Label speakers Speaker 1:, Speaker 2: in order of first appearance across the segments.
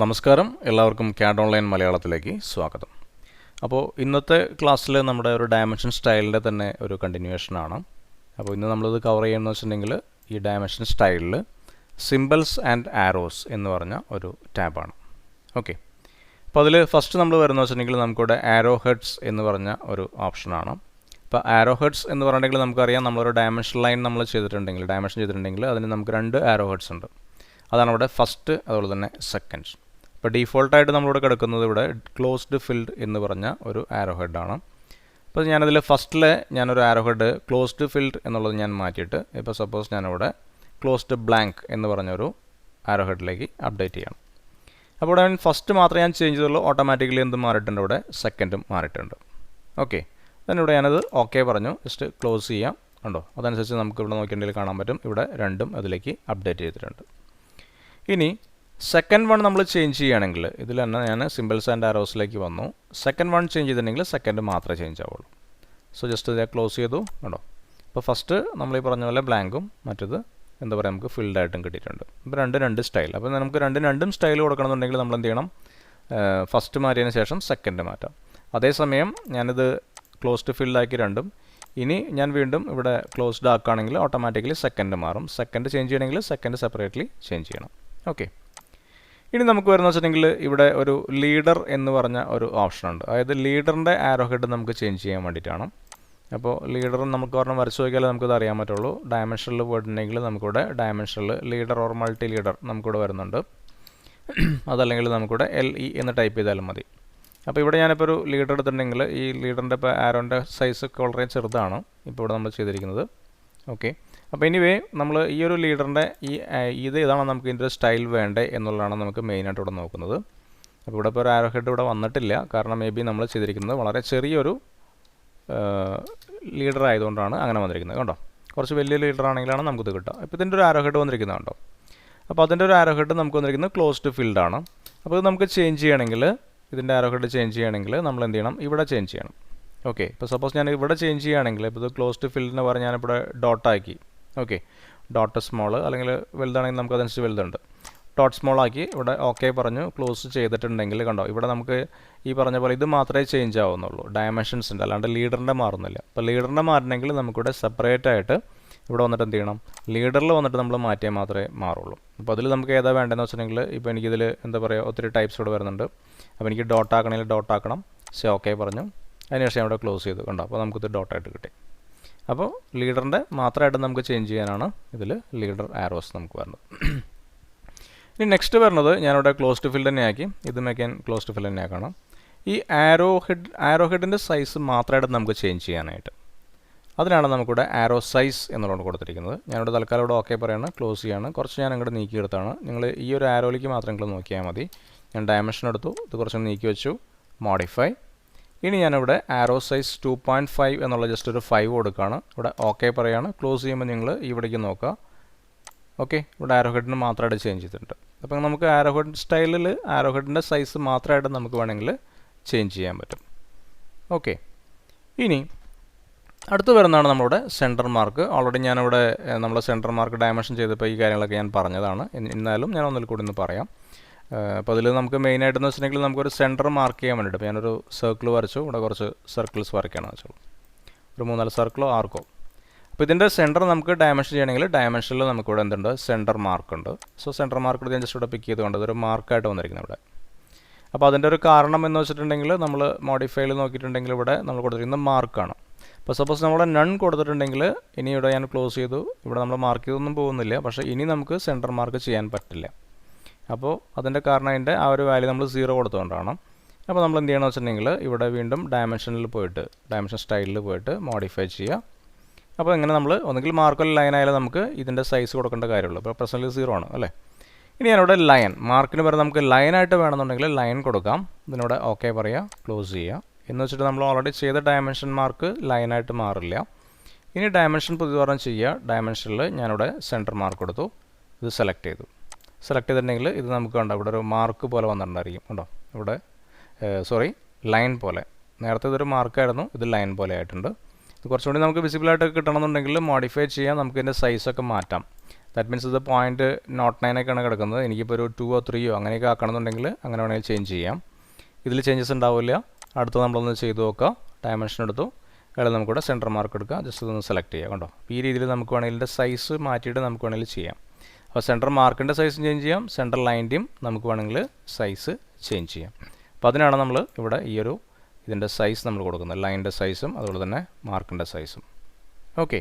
Speaker 1: നമസ്കാരം, എല്ലാവർക്കും CAD online മലയാളത്തിലേക്ക് സ്വാഗതം. അപ്പോൾ ഇന്നത്തെ ക്ലാസ്സിൽ നമ്മുടെ ഒരു ഡയമെൻഷൻ സ്റ്റൈലിൻ്റെ തന്നെ ഒരു കണ്ടിന്യൂവേഷനാണ്. അപ്പോൾ ഇന്ന് നമ്മളിത് കവർ ചെയ്യുന്നത് വെച്ചിട്ടുണ്ടെങ്കിൽ ഈ ഡയമെൻഷൻ സ്റ്റൈലിൽ സിംബൽസ് ആൻഡ് ആരോസ് എന്ന് പറഞ്ഞ ഒരു ടാബാണ്. ഓക്കെ, അപ്പോൾ അതിൽ ഫസ്റ്റ് നമ്മൾ വരുന്നത് വെച്ചിട്ടുണ്ടെങ്കിൽ നമുക്കിവിടെ ആരോ ഹെഡ്സ് എന്ന് പറഞ്ഞ ഒരു ഓപ്ഷനാണ്. ഇപ്പോൾ ആരോ ഹെഡ്സ് എന്ന് പറഞ്ഞിട്ടുണ്ടെങ്കിൽ നമുക്കറിയാം, നമ്മളൊരു ഡയമെൻഷൻ ലൈൻ നമ്മൾ ഡയമെൻഷൻ ചെയ്തിട്ടുണ്ടെങ്കിൽ അതിന് നമുക്ക് രണ്ട് ആരോ ഹെഡ്സ് ഉണ്ട്. അതാണ് ഇവിടെ ഫസ്റ്റ്, അതുപോലെ തന്നെ സെക്കൻഡ്. ഇപ്പോൾ ഡീഫോൾട്ടായിട്ട് നമ്മളിവിടെ കിടക്കുന്നത് ഇവിടെ ക്ലോസ്ഡ് ഫിൽഡ് എന്ന് പറഞ്ഞ ഒരു ആരോ ഹെഡാണ്. അപ്പോൾ ഞാനതിൽ ഫസ്റ്റിലെ ഞാനൊരു ആരോ ഹെഡ് ക്ലോസ്ഡ് ഫിൽഡ് എന്നുള്ളത് ഞാൻ മാറ്റിയിട്ട് ഇപ്പോൾ സപ്പോസ് ഞാനിവിടെ ക്ലോസ്ഡ് ബ്ലാങ്ക് എന്ന് പറഞ്ഞൊരു ആരോ ഹെഡിലേക്ക് അപ്ഡേറ്റ് ചെയ്യണം. അപ്പോൾ ഇവിടെ ഫസ്റ്റ് മാത്രമേ ഞാൻ ചേഞ്ച് ചെയ്തുള്ളൂ. ഓട്ടോമാറ്റിക്കലി എന്ത് മാറിയിട്ടുണ്ട്, ഇവിടെ സെക്കൻഡും മാറിയിട്ടുണ്ട്. ഓക്കെ, then ഇവിടെ ഞാനത് ഓക്കെ പറഞ്ഞു, ജസ്റ്റ് ക്ലോസ് ചെയ്യാം. കണ്ടോ, അതനുസരിച്ച് നമുക്ക് ഇവിടെ നോക്കിയിട്ടുണ്ടെങ്കിൽ കാണാൻ പറ്റും, ഇവിടെ രണ്ടും അതിലേക്ക് അപ്ഡേറ്റ് ചെയ്തിട്ടുണ്ട്. ഇനി സെക്കൻഡ് വൺ നമ്മൾ ചേഞ്ച് ചെയ്യുകയാണെങ്കിൽ, ഇതിൽ തന്നെ ഞാൻ സിംബൽസ് ആൻഡ് ആരോസിലേക്ക് വന്നു. സെക്കൻഡ് വൺ ചേഞ്ച് ചെയ്തിട്ടുണ്ടെങ്കിൽ സെക്കൻഡ് മാത്രമേ ചേഞ്ച് ആവുള്ളൂ. സോ ജസ്റ്റ് ഇത് ക്ലോസ് ചെയ്തു. കണ്ടോ, ഇപ്പോൾ ഫസ്റ്റ് നമ്മൾ ഈ പറഞ്ഞ പോലെ ബ്ലാങ്കും മറ്റത് എന്താ പറയുക നമുക്ക് ഫിൽഡായിട്ടും കിട്ടിയിട്ടുണ്ട്. ഇപ്പോൾ രണ്ട് സ്റ്റൈൽ. അപ്പോൾ നമുക്ക് രണ്ടും സ്റ്റൈൽ കൊടുക്കണമെന്നുണ്ടെങ്കിൽ നമ്മൾ എന്ത് ചെയ്യണം, ഫസ്റ്റ് മാറ്റിയതിന് ശേഷം സെക്കൻഡ് മാറ്റാം. അതേസമയം ഞാനിത് ക്ലോസ്ഡ് ഫിൽഡാക്കി രണ്ടും. ഇനി ഞാൻ വീണ്ടും ഇവിടെ ക്ലോസ്ഡ് ആക്കുകയാണെങ്കിൽ ഓട്ടോമാറ്റിക്കലി സെക്കൻഡ് മാറും. സെക്കൻഡ് ചേഞ്ച് ചെയ്യണമെങ്കിൽ സെക്കൻഡ് സെപ്പറേറ്റ്ലി ചേഞ്ച് ചെയ്യണം. ഓക്കെ, ഇനി നമുക്ക് വരുന്ന വെച്ചിട്ടുണ്ടെങ്കിൽ ഇവിടെ ഒരു ലീഡർ എന്ന് പറഞ്ഞ ഒരു ഓപ്ഷൻ ഉണ്ട്. അതായത് ലീഡറിൻ്റെ ആരോ ഹെഡ് നമുക്ക് ചേഞ്ച് ചെയ്യാൻ വേണ്ടിയിട്ടാണ്. അപ്പോൾ ലീഡർ നമുക്ക് പറഞ്ഞാൽ വരച്ച് നോക്കിയാലേ നമുക്കത് അറിയാൻ പറ്റുള്ളൂ. ഡയമെൻഷനിൽ പോയിട്ടുണ്ടെങ്കിൽ നമുക്കിവിടെ ഡയമെൻഷനിൽ ലീഡർ ഓർ മൾട്ടി ലീഡർ നമുക്കിവിടെ വരുന്നുണ്ട്. അതല്ലെങ്കിൽ നമുക്കിവിടെ LE എന്ന് ടൈപ്പ് ചെയ്താലും മതി. അപ്പോൾ ഇവിടെ ഞാനിപ്പോൾ ഒരു ലീഡർ എടുത്തിട്ടുണ്ടെങ്കിൽ ഈ ലീഡറിൻ്റെ ഇപ്പോൾ ആരോൻ്റെ സൈസ് ഒക്കെ വളരെ ചെറുതാണ് ഇപ്പോൾ ഇവിടെ നമ്മൾ ചെയ്തിരിക്കുന്നത്. ഓക്കെ, അപ്പോൾ എനിവേ നമ്മൾ ഈ ഒരു ലീഡറിൻ്റെ ഇതാണ് നമുക്ക് ഇതിൻ്റെ സ്റ്റൈൽ വേണ്ടേ എന്നുള്ളതാണ് നമുക്ക് മെയിനായിട്ട് ഇവിടെ നോക്കുന്നത്. അപ്പോൾ ഇവിടെ ഇപ്പോൾ ഒരു ആരോ ഹെഡ് ഇവിടെ വന്നിട്ടില്ല, കാരണം മേ ബി നമ്മൾ ചെയ്തിരിക്കുന്നത് വളരെ ചെറിയൊരു ലീഡർ ആയതുകൊണ്ടാണ് അങ്ങനെ വന്നിരിക്കുന്നത്. കണ്ടോ, കുറച്ച് വലിയ ലീഡർ ആണെങ്കിലാണ് നമുക്കിത് കിട്ടുക. അപ്പോൾ ഇതിൻ്റെ ഒരു ആരോ ഹെഡ് വന്നിരിക്കുന്നത് കണ്ടോ. അപ്പോൾ അതിൻ്റെ ഒരു ആരോ ഹെഡ് നമുക്ക് വന്നിരിക്കുന്നത് ക്ലോസ്ഡ് ഫീൽഡാണ്. അപ്പോൾ ഇത് നമുക്ക് ചേഞ്ച് ചെയ്യണമെങ്കിൽ, ഇതിൻ്റെ ആരോ ഹെഡ് ചേഞ്ച് ചെയ്യണമെങ്കിൽ നമ്മൾ എന്ത് ചെയ്യണം, ഇവിടെ ചേഞ്ച് ചെയ്യണം. ഓക്കെ, ഇപ്പോൾ സപ്പോസ് ഞാൻ ഇവിടെ ചേഞ്ച് ചെയ്യുകയാണെങ്കിൽ, ഇപ്പോൾ ഇത് ക്ലോസ്ഡ് ഫീൽഡിന് പറഞ്ഞ് ഞാനിവിടെ ഡോട്ടാക്കി. ഓക്കെ, ഡോട്ട് സ്മോൾ അല്ലെങ്കിൽ വലുതാണെങ്കിൽ നമുക്ക് അതനുസരിച്ച് വലുതുണ്ട്. ഡോട്ട് സ്മോൾ ആക്കി ഇവിടെ ഓക്കെ പറഞ്ഞു ക്ലോസ് ചെയ്തിട്ടുണ്ടെങ്കിൽ കണ്ടോ, ഇവിടെ നമുക്ക് ഈ പറഞ്ഞ പോലെ ഇത് മാത്രമേ ചേഞ്ച് ആവുന്നുള്ളൂ. ഡയമെൻഷൻസ് ഉണ്ട്, അല്ലാണ്ട് ലീഡറിൻ്റെ മാറുന്നില്ല. അപ്പോൾ ലീഡറിൻ്റെ മാറണമെങ്കിൽ നമുക്കിവിടെ സെപ്പറേറ്റ് ആയിട്ട് ഇവിടെ വന്നിട്ട് എന്ത് ചെയ്യണം, ലീഡറിൽ വന്നിട്ട് നമ്മൾ മാറ്റിയാൽ മാത്രമേ മാറുള്ളൂ. അപ്പോൾ അതിൽ നമുക്ക് ഏതാ വേണ്ടതെന്ന് വെച്ചിട്ടുണ്ടെങ്കിൽ, ഇപ്പോൾ എനിക്കിതിൽ എന്താ പറയുക ഒത്തിരി ടൈപ്സ് ഇവിടെ വരുന്നുണ്ട്. അപ്പോൾ എനിക്ക് ഡോട്ട് ആക്കണമെങ്കിൽ ഡോട്ട് ആക്കണം. സോ ഓക്കെ പറഞ്ഞു, അതിനുശേഷം ഇവിടെ ക്ലോസ് ചെയ്തു. കണ്ടോ, അപ്പോൾ നമുക്കിത് ഡോട്ടായിട്ട് കിട്ടി. അപ്പോൾ ലീഡറിൻ്റെ മാത്രമായിട്ട് നമുക്ക് ചേഞ്ച് ചെയ്യാനാണ് ഇതിൽ ലീഡർ ആരോസ് നമുക്ക് വരുന്നത്. ഇനി നെക്സ്റ്റ് വരുന്നത് ഞാനിവിടെ ക്ലോസ്ഡ് ഫിൽഡ് തന്നെ ആക്കി. ഇത് മേക്കാൻ ക്ലോസ്ഡ് ഫിൽഡ് തന്നെ ആക്കണം. ഈ ആരോ ഹെഡിൻ്റെ സൈസ് മാത്രമായിട്ട് നമുക്ക് ചേഞ്ച് ചെയ്യാനായിട്ട്, അതിനാണ് നമുക്കിവിടെ ആരോ സൈസ് എന്നുള്ളത് കൊടുത്തിരിക്കുന്നത്. ഞാനിവിടെ തൽക്കാലം ഇവിടെ ഓക്കെ പറയാണ്, ക്ലോസ് ചെയ്യാണ്. കുറച്ച് ഞാൻ അങ്ങോട്ട് നീക്കിയെടുത്താണ്. നിങ്ങൾ ഈ ഒരു ആരോയിലേക്ക് മാത്രം നിങ്ങൾ നോക്കിയാൽ മതി. ഞാൻ ഡയമെൻഷൻ എടുത്തു, ഇത് കുറച്ച് നീക്കി വെച്ചു, മോഡിഫൈ. ഇനി ഞാനിവിടെ ആരോ സൈസ് 2.5 എന്നുള്ള ജസ്റ്റ് ഒരു 5 കൊടുക്കുകയാണ്. ഇവിടെ ഓക്കെ പറയുകയാണ്. ക്ലോസ് ചെയ്യുമ്പോൾ നിങ്ങൾ ഇവിടേക്ക് നോക്കുക. ഓക്കെ, ഇവിടെ ആരോ ഹെഡിന് മാത്രമായിട്ട് ചേഞ്ച് ചെയ്തിട്ടുണ്ട്. അപ്പം നമുക്ക് ആരോ ഹെഡ് സ്റ്റൈലിൽ ആരോ ഹെഡിൻ്റെ സൈസ് മാത്രമായിട്ട് നമുക്ക് വേണമെങ്കിൽ ചേഞ്ച് ചെയ്യാൻ പറ്റും. ഓക്കെ, ഇനി അടുത്ത് വരുന്നതാണ് നമ്മുടെ സെൻറ്റർ മാർക്ക്. ഓൾറെഡി ഞാനിവിടെ നമ്മൾ സെൻറ്റർ മാർക്ക് ഡയമെൻഷൻ ചെയ്തപ്പോൾ ഈ കാര്യങ്ങളൊക്കെ ഞാൻ പറഞ്ഞതാണ്. എന്നാലും ഞാൻ ഒന്നിൽ കൂടി ഒന്ന് പറയാം. അപ്പോൾ അതിൽ നമുക്ക് മെയിനായിട്ടെന്ന് വെച്ചിട്ടുണ്ടെങ്കിൽ നമുക്കൊരു സെൻറ്റർ മാർക്ക് ചെയ്യാൻ വേണ്ടിയിട്ട്, അപ്പോൾ ഞാനൊരു സർക്കിൾ വരച്ചു. ഇവിടെ കുറച്ച് സർക്കിൾസ് വരയ്ക്കുകയാണെന്ന് വെച്ചോളൂ, ഒരു 3-4 സർക്കിളോ ആർക്കോ. അപ്പോൾ ഇതിൻ്റെ സെൻറ്റർ നമുക്ക് ഡയമെൻഷൻ ചെയ്യണമെങ്കിൽ ഡയമെൻഷനിൽ നമുക്കിവിടെ എന്തുണ്ട്, സെൻറ്റർ മാർക്ക് ഉണ്ട്. സോ സെൻറ്റർ മാർക്ക് ഞാൻ ജസ്റ്റ് ഇവിടെ പിക്ക് ചെയ്തുകൊണ്ട് അതൊരു മാർക്കായിട്ട് വന്നിരിക്കുന്നത് ഇവിടെ. അപ്പോൾ അതിൻ്റെ ഒരു കാരണം എന്ന് വെച്ചിട്ടുണ്ടെങ്കിൽ, നമ്മൾ മോഡിഫൈയിൽ നോക്കിയിട്ടുണ്ടെങ്കിൽ ഇവിടെ നമ്മൾ കൊടുത്തിരിക്കുന്നത് മാർക്കാണ്. അപ്പോൾ സപ്പോസ് നമ്മൾ നൺ കൊടുത്തിട്ടുണ്ടെങ്കിൽ, ഇനി ഇവിടെ ഞാൻ ക്ലോസ് ചെയ്തു, ഇവിടെ നമ്മൾ മാർക്ക് ചെയ്തൊന്നും പോകുന്നില്ല. പക്ഷേ ഇനി നമുക്ക് സെൻറ്റർ മാർക്ക് ചെയ്യാൻ പറ്റില്ല. അപ്പോൾ അതിൻ്റെ കാരണം അതിൻ്റെ ആ ഒരു വാല്യൂ നമ്മൾ 0 കൊടുത്തുകൊണ്ടാണ്. അപ്പോൾ നമ്മൾ എന്ത് ചെയ്യണമെന്ന് വെച്ചിട്ടുണ്ടെങ്കിൽ, ഇവിടെ വീണ്ടും ഡയമെൻഷനിൽ പോയിട്ട് ഡയമെൻഷൻ സ്റ്റൈലിൽ പോയിട്ട് മോഡിഫൈ ചെയ്യുക. അപ്പോൾ ഇങ്ങനെ നമ്മൾ ഒന്നുകിൽ മാർക്കോ ലൈൻ ആയാലും നമുക്ക് ഇതിൻ്റെ സൈസ് കൊടുക്കേണ്ട കാര്യമുള്ളൂ. ഇപ്പോൾ പ്രസൻറ്റ്ലി 0 ആണ് അല്ലേ. ഇനി ഞാനിവിടെ ലൈൻ മാർക്കിന് പകരം നമുക്ക് ലൈനായിട്ട് വേണമെന്നുണ്ടെങ്കിൽ ലൈൻ കൊടുക്കാം. ഇതിനോട് ഓക്കെ പറയുക, ക്ലോസ് ചെയ്യുക. എന്ന് വെച്ചിട്ട് നമ്മൾ ഓൾറെഡി ചെയ്ത ഡയമെൻഷൻ മാർക്ക് ലൈനായിട്ട് മാറില്ല. ഇനി ഡയമെൻഷൻ പുതിയ ചെയ്യുക. ഡയമെൻഷനിൽ ഞാനിവിടെ സെൻറ്റർ മാർക്ക് കൊടുത്തു, ഇത് സെലക്ട് ചെയ്തു. സെലക്ട് ചെയ്തിട്ടുണ്ടെങ്കിൽ ഇത് നമുക്ക് കണ്ടോ, ഇവിടെ ഒരു മാർക്ക് പോലെ വന്നിട്ടുണ്ടായിരിക്കും. കണ്ടോ, ഇവിടെ ലൈൻ പോലെ. നേരത്തെ ഇതൊരു മാർക്കായിരുന്നു, ഇത് ലൈൻ പോലെ ആയിട്ടുണ്ട്. ഇത് കുറച്ചുകൂടി നമുക്ക് വിസിബിളായിട്ട് കിട്ടണമെന്നുണ്ടെങ്കിൽ മോഡിഫൈ ചെയ്യാം, നമുക്ക് ഇതിൻ്റെ സൈസൊക്കെ മാറ്റാം. ദാറ്റ് മീൻസ് ഇത് 0.09 ഒക്കെയാണ് കിടക്കുന്നത്. എനിക്കിപ്പോൾ ഒരു 2 or 3 അങ്ങനെയൊക്കെ ആക്കണമെന്നുണ്ടെങ്കിൽ അങ്ങനെ വേണമെങ്കിൽ ചേഞ്ച് ചെയ്യാം. ഇതിൽ ചേഞ്ചസ് ഉണ്ടാവില്ല. അടുത്ത് നമ്മളൊന്ന് ചെയ്ത് നോക്കുക. ഡയമെൻഷൻ എടുത്തു, അയാൾ നമുക്കിവിടെ സെൻറ്റർ മാർക്ക് എടുക്കുക, ജസ്റ്റ് ഇതൊന്ന് സെലക്ട് ചെയ്യുക. കണ്ടോ, ഈ രീതിയിൽ നമുക്ക് വേണമെങ്കിൽ ഇതിൻ്റെ സൈസ് മാറ്റിയിട്ട് നമുക്ക് വേണമെങ്കിൽ ചെയ്യാം. അപ്പോൾ സെൻറ്റർ മാർക്കിൻ്റെ സൈസും ചേഞ്ച് ചെയ്യാം, സെൻറ്റർ ലൈൻ്റെയും നമുക്ക് വേണമെങ്കിൽ സൈസ് ചേഞ്ച് ചെയ്യാം. അപ്പോൾ അതിനാണ് നമ്മൾ ഇവിടെ ഈ ഒരു ഇതിൻ്റെ സൈസ് നമ്മൾ കൊടുക്കുന്നത്, ലൈനിൻ്റെ സൈസും അതുപോലെ തന്നെ മാർക്കിൻ്റെ സൈസും. ഓക്കെ,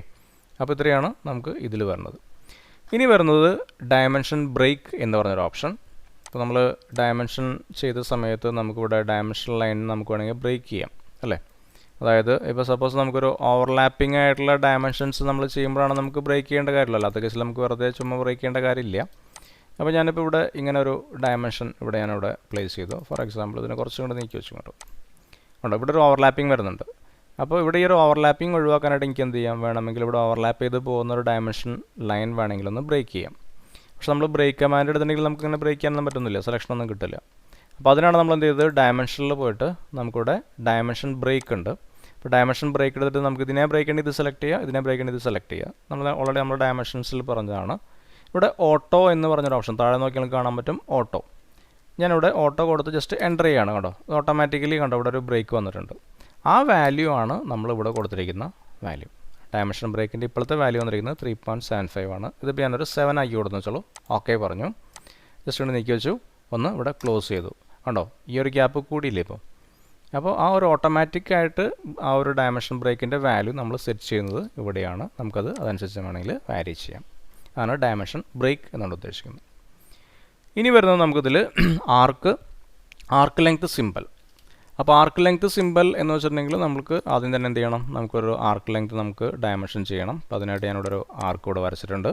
Speaker 1: അപ്പോൾ ഇത്രയാണ് നമുക്ക് ഇതിൽ വരുന്നത്. ഇനി വരുന്നത് ഡയമെൻഷൻ ബ്രേക്ക് എന്ന് പറഞ്ഞൊരു ഓപ്ഷൻ. അപ്പോൾ നമ്മൾ ഡയമെൻഷൻ ചെയ്ത സമയത്ത് നമുക്കിവിടെ ഡയമെൻഷൻ ലൈൻ നമുക്ക് വേണമെങ്കിൽ ബ്രേക്ക് ചെയ്യാം അല്ലേ. അതായത് ഇപ്പോൾ സപ്പോസ് നമുക്കൊരു ഓവർലാപ്പിംഗ് ആയിട്ടുള്ള ഡയമെൻഷൻസ് നമ്മൾ ചെയ്യുമ്പോഴാണ് നമുക്ക് ബ്രേക്ക് ചെയ്യേണ്ട കാര്യമില്ല. അല്ലാത്ത കേസിൽ നമുക്ക് വെറുതെ ചുമ്മാ ബ്രേക്ക് ചെയ്യേണ്ട കാര്യമില്ല. അപ്പോൾ ഞാനിപ്പോൾ ഇവിടെ ഇങ്ങനെ ഒരു ഡയമെൻഷൻ ഇവിടെ ഞാനിവിടെ പ്ലേസ് ചെയ്തു. ഫോർ എക്സാമ്പിൾ ഇതിനെ കുറച്ചും കൂടെ നീക്കി വെച്ചു കേട്ടോ. ഉണ്ടോ, ഇവിടെ ഒരു ഓവർലാപ്പിംഗ് വരുന്നുണ്ട്. അപ്പോൾ ഇവിടെ ഈ ഒരു ഓവർലാപ്പിംഗ് ഒഴിവാക്കാനായിട്ട് എനിക്ക് എന്ത് ചെയ്യാം, വേണമെങ്കിൽ ഇവിടെ ഓവർലാപ്പ് ചെയ്ത് പോകുന്ന ഒരു ഡയമെൻഷൻ ലൈൻ വേണമെങ്കിൽ ഒന്ന് ബ്രേക്ക് ചെയ്യാം. പക്ഷെ നമ്മൾ ബ്രേക്ക് കമാൻഡ് എടുത്തിട്ടുണ്ടെങ്കിൽ നമുക്ക് ഇങ്ങനെ ബ്രേക്ക് ചെയ്യാനൊന്നും പറ്റുന്നില്ല, സെലക്ഷനൊന്നും കിട്ടില്ല. അപ്പോൾ അതിനാണ് നമ്മൾ എന്ത് ചെയ്തത്, ഡയമെൻഷനിൽ പോയിട്ട് നമുക്കിവിടെ ഡയമെൻഷൻ ബ്രേക്ക് ഉണ്ട്. അപ്പോൾ ഡയമെൻഷൻ ബ്രേക്ക് എടുത്തിട്ട് നമുക്ക് ഇതിനെ ബ്രേക്ക് ചെയ്യേണ്ടി ഇത് സെലക്ട് ചെയ്യുക, ഇതിനെ ബ്രേക്ക് ചെയ്യേണ്ടി ഇത് സെലക്ട് ചെയ്യുക. നമ്മൾ ഓൾറെഡി നമ്മൾ ഡയമെൻഷൻസിൽ പറഞ്ഞതാണ്. ഇവിടെ ഓട്ടോ എന്ന് പറഞ്ഞൊരു ഓപ്ഷൻ താഴെ നോക്കി നമുക്ക് കാണാൻ പറ്റും, ഓട്ടോ. ഞാനിവിടെ ഓട്ടോ കൊടുത്ത് ജസ്റ്റ് എൻ്റർ ചെയ്യുകയാണ്. കണ്ടോ, ഓട്ടോമാറ്റിക്കലി കണ്ടോ ഇവിടെ ഒരു ബ്രേക്ക് വന്നിട്ടുണ്ട്. ആ വാല്യൂ ആണ് നമ്മളിവിടെ കൊടുത്തിരിക്കുന്ന വാല്യൂ. ഡയമെൻഷൻ ബ്രേക്കിൻ്റെ ഇപ്പോഴത്തെ വാല്യൂ വന്നിരിക്കുന്നത് 3.75 ആണ്. ഇതിപ്പോൾ ഞാനൊരു 7 ആക്കി കൊടുത്തു വെച്ചോളൂ. ഓക്കെ പറഞ്ഞു, ജസ്റ്റ് ഒന്ന് നീക്കി വെച്ചു, ഒന്ന് ഇവിടെ ക്ലോസ് ചെയ്തു. കണ്ടോ, ഈ ഒരു ഗ്യാപ്പ് കൂടിയില്ലേ ഇപ്പോൾ. അപ്പോൾ ആ ഒരു ഓട്ടോമാറ്റിക്കായിട്ട് ആ ഒരു ഡയമെൻഷൻ ബ്രേക്കിൻ്റെ വാല്യൂ നമ്മൾ സെറ്റ് ചെയ്യുന്നത് ഇവിടെയാണ്. നമുക്കത് അതനുസരിച്ച് വേണമെങ്കിൽ വാരി ചെയ്യാം. അതാണ് ഡയമെൻഷൻ ബ്രേക്ക് എന്നുകൊണ്ട് ഉദ്ദേശിക്കുന്നത്. ഇനി വരുന്നത് നമുക്കിതിൽ ആർക്ക് ലെങ്ത് സിമ്പിൾ. അപ്പോൾ ആർക്ക് ലെങ്ത് സിമ്പിൾ എന്ന് വെച്ചിട്ടുണ്ടെങ്കിൽ നമുക്ക് ആദ്യം തന്നെ എന്ത് ചെയ്യണം, നമുക്കൊരു ആർക്ക് ലെങ്ത് നമുക്ക് ഡയമെൻഷൻ ചെയ്യണം. അപ്പോൾ അതിനായിട്ട് ഞാനിവിടെ ഒരു ആർക്ക് ഇവിടെ വരച്ചിട്ടുണ്ട്.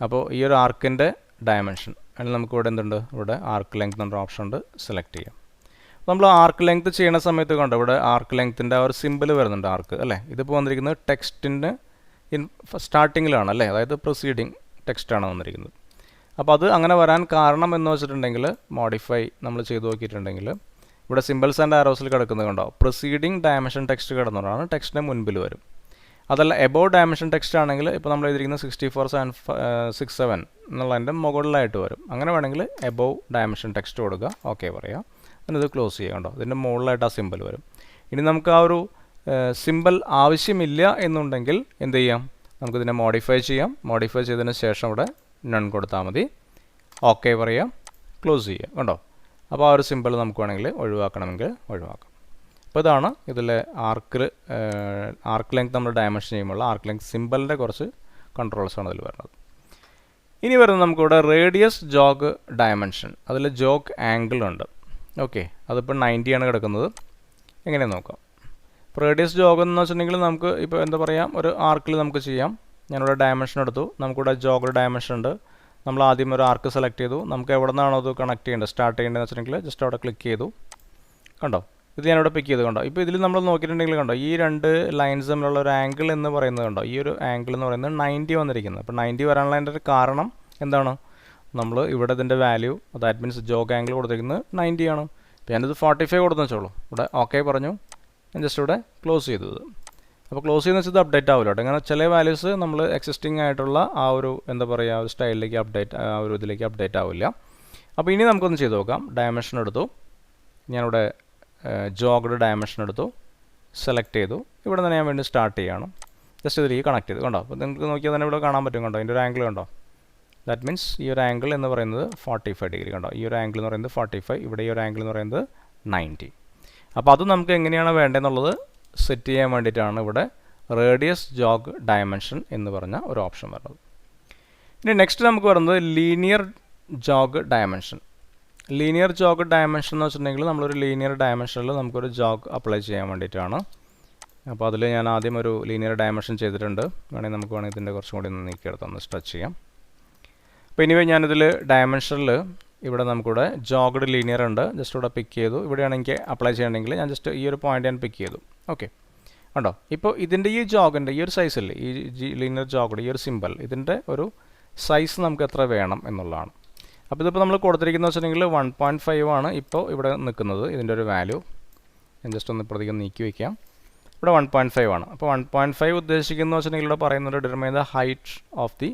Speaker 1: അപ്പോൾ ഈ ഒരു ആർക്കിൻ്റെ ഡയമെൻഷൻ അതിൽ നമുക്കിവിടെ എന്തുണ്ട്, ഇവിടെ ആർക്ക് ലെങ്ത് എന്നൊരു ഓപ്ഷൻ ഉണ്ട്, സെലക്ട് ചെയ്യാം. നമ്മൾ ആർക്ക് ലെങ്ത് ചെയ്യുന്ന സമയത്ത് കണ്ടോ ഇവിടെ ആർക്ക് ലെങ്ത്തിൻ്റെ ആ ഒരു സിമ്പിൾ വരുന്നുണ്ട്, ആർക്ക് അല്ലേ. ഇതിപ്പോൾ വന്നിരിക്കുന്നത് ടെക്സ്റ്റിൻ്റെ സ്റ്റാർട്ടിങ്ങിലാണ് അല്ലേ, അതായത് പ്രൊസീഡിങ് ടെക്സ്റ്റാണ് വന്നിരിക്കുന്നത്. അപ്പോൾ അത് അങ്ങനെ വരാൻ കാരണം എന്ന് വെച്ചിട്ടുണ്ടെങ്കിൽ മോഡിഫൈ നമ്മൾ ചെയ്ത് നോക്കിയിട്ടുണ്ടെങ്കിൽ ഇവിടെ സിമ്പിൾസ് ആൻഡ് ആരോസിൽ കിടക്കുന്നത് കണ്ടോ, പ്രൊസീഡിങ് ഡയമെൻഷൻ ടെക്സ്റ്റ് കിടന്നതാണ് ടെക്സ്റ്റിൻ്റെ മുൻപിൽ വരും. അതല്ല എബോവ് ഡയമെൻഷൻ ടെക്സ്റ്റ് ആണെങ്കിൽ ഇപ്പോൾ നമ്മൾ എഴുതിയിരിക്കുന്നത് 64.767 എന്നുള്ളതിൻ്റെ മുകളിലായിട്ട് വരും. അങ്ങനെ വേണമെങ്കിൽ എബോവ് ഡയമെൻഷൻ ടെക്സ്റ്റ് കൊടുക്കുക, ഓക്കെ പറയാം. അതിനത് ക്ലോസ് ചെയ്യുക. കണ്ടോ, ഇതിൻ്റെ മുകളിലായിട്ട് ആ സിമ്പിൾ വരും. ഇനി നമുക്ക് ആ ഒരു സിമ്പിൾ ആവശ്യമില്ല എന്നുണ്ടെങ്കിൽ എന്ത് ചെയ്യാം, നമുക്കിതിനെ മോഡിഫൈ ചെയ്യാം. മോഡിഫൈ ചെയ്തതിന് ശേഷം ഇവിടെ നൺ കൊടുത്താൽ മതി, ഓക്കെ പറയാം, ക്ലോസ് ചെയ്യുക. കണ്ടോ, അപ്പോൾ ആ ഒരു സിമ്പിൾ നമുക്ക് വേണമെങ്കിൽ ഒഴിവാക്കണമെങ്കിൽ ഒഴിവാക്കാം. അപ്പോൾ ഇതാണ് ഇതിലെ ആർക്ക് ലെങ്ത് നമ്മൾ ഡയമെൻഷൻ ചെയ്യുമ്പോൾ ആർക്ക് ലെങ്ത് സിമ്പിളിൻ്റെ കുറച്ച് കൺട്രോൾസാണ് ഇതിൽ വരുന്നത്. ഇനി വരുന്നത് നമുക്കിവിടെ റേഡിയസ് ജോഗ് ഡയമെൻഷൻ, അതിൽ ജോഗ് ആംഗിൾ ഉണ്ട്. ഓക്കെ, അതിപ്പോൾ 90 ആണ് കിടക്കുന്നത്. എങ്ങനെയാണ് നോക്കാം. ഇപ്പോൾ റേഡിയസ് ജോഗ് എന്ന് വെച്ചിട്ടുണ്ടെങ്കിൽ നമുക്ക് ഇപ്പോൾ എന്താ പറയുക, ഒരു ആർക്കിൽ നമുക്ക് ചെയ്യാം. ഞാനിവിടെ ഡയമെൻഷൻ എടുത്തു, നമുക്കിവിടെ ജോഗ് ഡയമെൻഷൻ ഉണ്ട്. നമ്മൾ ആദ്യം ഒരു ആർക്ക് സെലക്ട് ചെയ്തു, നമുക്ക് എവിടെ നിന്നാണോ അത് കണക്ട് ചെയ്യേണ്ടത്, സ്റ്റാർട്ട് ചെയ്യേണ്ടതെന്ന് വെച്ചിട്ടുണ്ടെങ്കിൽ ജസ്റ്റ് അവിടെ ക്ലിക്ക് ചെയ്തു. കണ്ടോ, ഇത് ഞാനിവിടെ പിക്ക് ചെയ്ത്. കണ്ടോ, ഇപ്പോൾ ഇതിൽ നമ്മൾ നോക്കിയിട്ടുണ്ടെങ്കിൽ കണ്ടോ, ഈ രണ്ട് ലൈൻസ് തമ്മിലുള്ള ഒരു ആംഗിൾ എന്ന് പറയുന്നത് കണ്ടോ, ഈ ഒരു ആംഗിൾ എന്ന് പറയുന്നത് 90 വന്നിരിക്കുന്നത്. അപ്പോൾ 90 വരാനുള്ള അതിൻ്റെ ഒരു കാരണം എന്താണ്, നമ്മൾ ഇവിടെ ഇതിൻ്റെ value that means Jog angle കൊടുത്തിരിക്കുന്നത് 90 ആണ്. അപ്പോൾ ഞാനിത് 45 കൊടുത്തു വെച്ചോളൂ. ഇവിടെ ഓക്കെ പറഞ്ഞു, ഞാൻ ജസ്റ്റ് ഇവിടെ ക്ലോസ് ചെയ്തത്. അപ്പോൾ ക്ലോസ് ചെയ്യുന്ന വെച്ചാൽ ഇത് അപ്ഡേറ്റ് ആവില്ല കേട്ടോ. അങ്ങനെ ചില വാല്യൂസ് നമ്മൾ എക്സിസ്റ്റിംഗ് ആയിട്ടുള്ള ആ ഒരു എന്താ പറയുക ഒരു സ്റ്റൈലിലേക്ക് ആ ഒരു ഇതിലേക്ക് അപ്ഡേറ്റ് ആവില്ല. അപ്പോൾ ഇനി നമുക്കൊന്ന് ചെയ്ത് നോക്കാം. ഡയമെൻഷൻ എടുത്തു, ഞാനിവിടെ ജോഗ്ഡ് ഡയമെൻഷൻ എടുത്തു, സെലക്ട് ചെയ്തു. ഇവിടെ തന്നെ ഞാൻ വേണ്ടി സ്റ്റാർട്ട് ചെയ്യുകയാണ്. ജസ്റ്റ് ഇതിലേക്ക് കണക്ട് ചെയ്തു. കണ്ടോ, അപ്പോൾ നിങ്ങൾക്ക് നോക്കിയാൽ തന്നെ ഇവിടെ കാണാൻ പറ്റും. കണ്ടോ, ഇതിൻ്റെ ഒരു ആംഗിൾ കണ്ടോ, ദാറ്റ് മീൻസ് ഈ ഒരു ആംഗിൾ എന്ന് പറയുന്നത് 45 ഡിഗ്രി. കണ്ടോ, ഈ ഒരു ആംഗിൾ എന്ന് പറയുന്നത് 45, ഇവിടെ ഈ ഒരു ആംഗിൾ എന്ന് പറയുന്നത് 90. അപ്പോൾ അത് നമുക്ക് എങ്ങനെയാണ് വേണ്ടതെന്നുള്ളത് സെറ്റ് ചെയ്യാൻ വേണ്ടിയിട്ടാണ് ഇവിടെ റേഡിയസ് ജോഗ് ഡയമെൻഷൻ എന്ന് പറഞ്ഞ ഒരു ഓപ്ഷൻ വരുന്നത്. ഇനി നെക്സ്റ്റ് നമുക്ക് വരുന്നത് linear Jog dimension. Linear Jog dimension എന്ന് വെച്ചിട്ടുണ്ടെങ്കിൽ നമ്മളൊരു ലീനിയർ ഡയമെൻഷനിൽ നമുക്കൊരു ജോഗ് അപ്ലൈ ചെയ്യാൻ വേണ്ടിയിട്ടാണ്. അപ്പോൾ അതിൽ ഞാൻ ആദ്യം ഒരു ലീനിയർ ഡയമെൻഷൻ ചെയ്തിട്ടുണ്ട്. വേണമെങ്കിൽ ഇതിൻ്റെ കുറച്ചും കൂടി ഒന്ന് നീക്കിയെടുത്തൊന്ന് സ്ട്രെച്ച് ചെയ്യാം. അപ്പോൾ ഇനിവേ ഞാനിതിൽ ഡയമെൻഷനിൽ ഇവിടെ നമുക്കിവിടെ ജോഗ്ഡ് ലീനിയർ ഉണ്ട്. ജസ്റ്റ് ഇവിടെ പിക്ക് ചെയ്തു. ഇവിടെയാണ് എനിക്ക് അപ്ലൈ ചെയ്യണമെങ്കിൽ ഞാൻ ജസ്റ്റ് ഈ ഒരു പോയിൻ്റ് ഞാൻ പിക്ക് ചെയ്തു. ഓക്കെ, ഉണ്ടോ, ഇപ്പോൾ ഇതിൻ്റെ ഈ ജോഗിൻ്റെ ഈ ഒരു സൈസില്ലേ, ഈ ലീനിയർ ജോഗ്ഡ് ഈ ഒരു സിമ്പിൾ, ഇതിൻ്റെ ഒരു സൈസ് നമുക്ക് എത്ര വേണം എന്നുള്ളതാണ്. അപ്പോൾ ഇതിപ്പോൾ നമ്മൾ കൊടുത്തിരിക്കുന്നത് വെച്ചിട്ടുണ്ടെങ്കിൽ 1.5 ആണ് ഇപ്പോൾ ഇവിടെ നിൽക്കുന്നത്. ഇതിൻ്റെ ഒരു വാല്യൂ ഞാൻ ജസ്റ്റ് ഒന്ന് ഇപ്പുറത്തേക്ക് നീക്കി വയ്ക്കാം. ഇവിടെ 1.5 ആണ്. അപ്പോൾ 1.5 ഉദ്ദേശിക്കുന്നത് വെച്ചിട്ടുണ്ടെങ്കിൽ ഇവിടെ പറയുന്നത് determine the height of the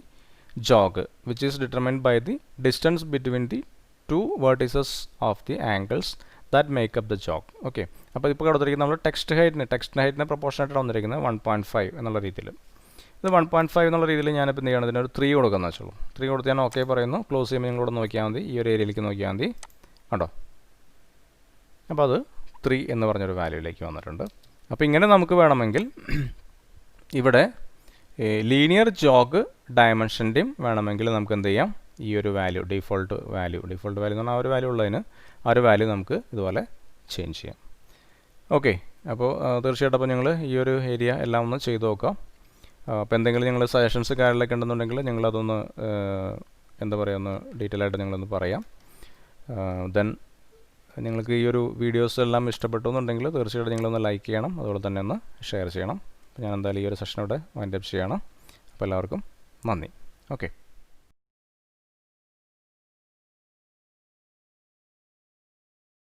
Speaker 1: jog, which is determined by the distance between the two vertices of the angles that make up the jog. Okay, അപ്പോൾ ഇപ്പോൾ കൊടുത്തിരിക്കുന്നത് നമ്മൾ ടെക്സ്റ്റ് ഹൈറ്റിന് പ്രൊപ്പോർഷനായിട്ട് വന്നിരിക്കുന്നത് 1.5 എന്നുള്ള രീതിയിൽ. ഇത് 1.5 എന്നുള്ള രീതിയിൽ ഞാനിപ്പോൾ എന്ത് ചെയ്യണം, ഇതിനൊരു 3 കൊടുക്കാമെന്ന് വെച്ചോളൂ. 3 കൊടുത്ത് ഞാൻ ഓക്കെ പറയുന്നു. ക്ലോസ് ചെയ്യുമ്പോൾ നിങ്ങളോട് നോക്കിയാൽ മതി, ഈ ഒരു ഏരിയയിലേക്ക് നോക്കിയാൽ മതി കണ്ടോ. അപ്പോൾ അത് 3 എന്ന് പറഞ്ഞൊരു വാല്യൂയിലേക്ക് വന്നിട്ടുണ്ട്. അപ്പോൾ ഇങ്ങനെ നമുക്ക് വേണമെങ്കിൽ ഇവിടെ ലീനിയർ ജോഗ് ഡയമെൻഷൻ്റെയും വേണമെങ്കിൽ നമുക്ക് എന്ത് ചെയ്യാം, ഈ ഒരു വാല്യൂ ഡിഫോൾട്ട് വാല്യൂ എന്ന് പറഞ്ഞാൽ ആ ഒരു വാല്യൂ ഉള്ളതിന് ആ ഒരു വാല്യൂ നമുക്ക് ഇതുപോലെ ചേഞ്ച് ചെയ്യാം. ഓക്കെ, അപ്പോൾ തീർച്ചയായിട്ടും അപ്പോൾ നിങ്ങൾ ഈ ഒരു ഏരിയ എല്ലാം ഒന്ന് ചെയ്ത് നോക്കാം. അപ്പോൾ എന്തെങ്കിലും നിങ്ങൾ സജഷൻസ് കാര്യങ്ങളൊക്കെ ഉണ്ടെന്നുണ്ടെങ്കിൽ നിങ്ങളതൊന്ന് എന്താ പറയുക, ഒന്ന് ഡീറ്റെയിൽ ആയിട്ട് നിങ്ങളൊന്ന് പറയാം. ദെൻ നിങ്ങൾക്ക് ഈ ഒരു വീഡിയോസ് എല്ലാം ഇഷ്ടപ്പെട്ടു എന്നുണ്ടെങ്കിൽ തീർച്ചയായിട്ടും നിങ്ങളൊന്ന് ലൈക്ക് ചെയ്യണം, അതുപോലെ തന്നെ ഒന്ന് ഷെയർ ചെയ്യണം. ഞാൻ എന്തായാലും ഈ ഒരു സെഷൻ ഇവിടെ വൈൻഡ് അപ്പ് ചെയ്യണം. അപ്പോൾ എല്ലാവർക്കും നന്ദി. ഓക്കെ.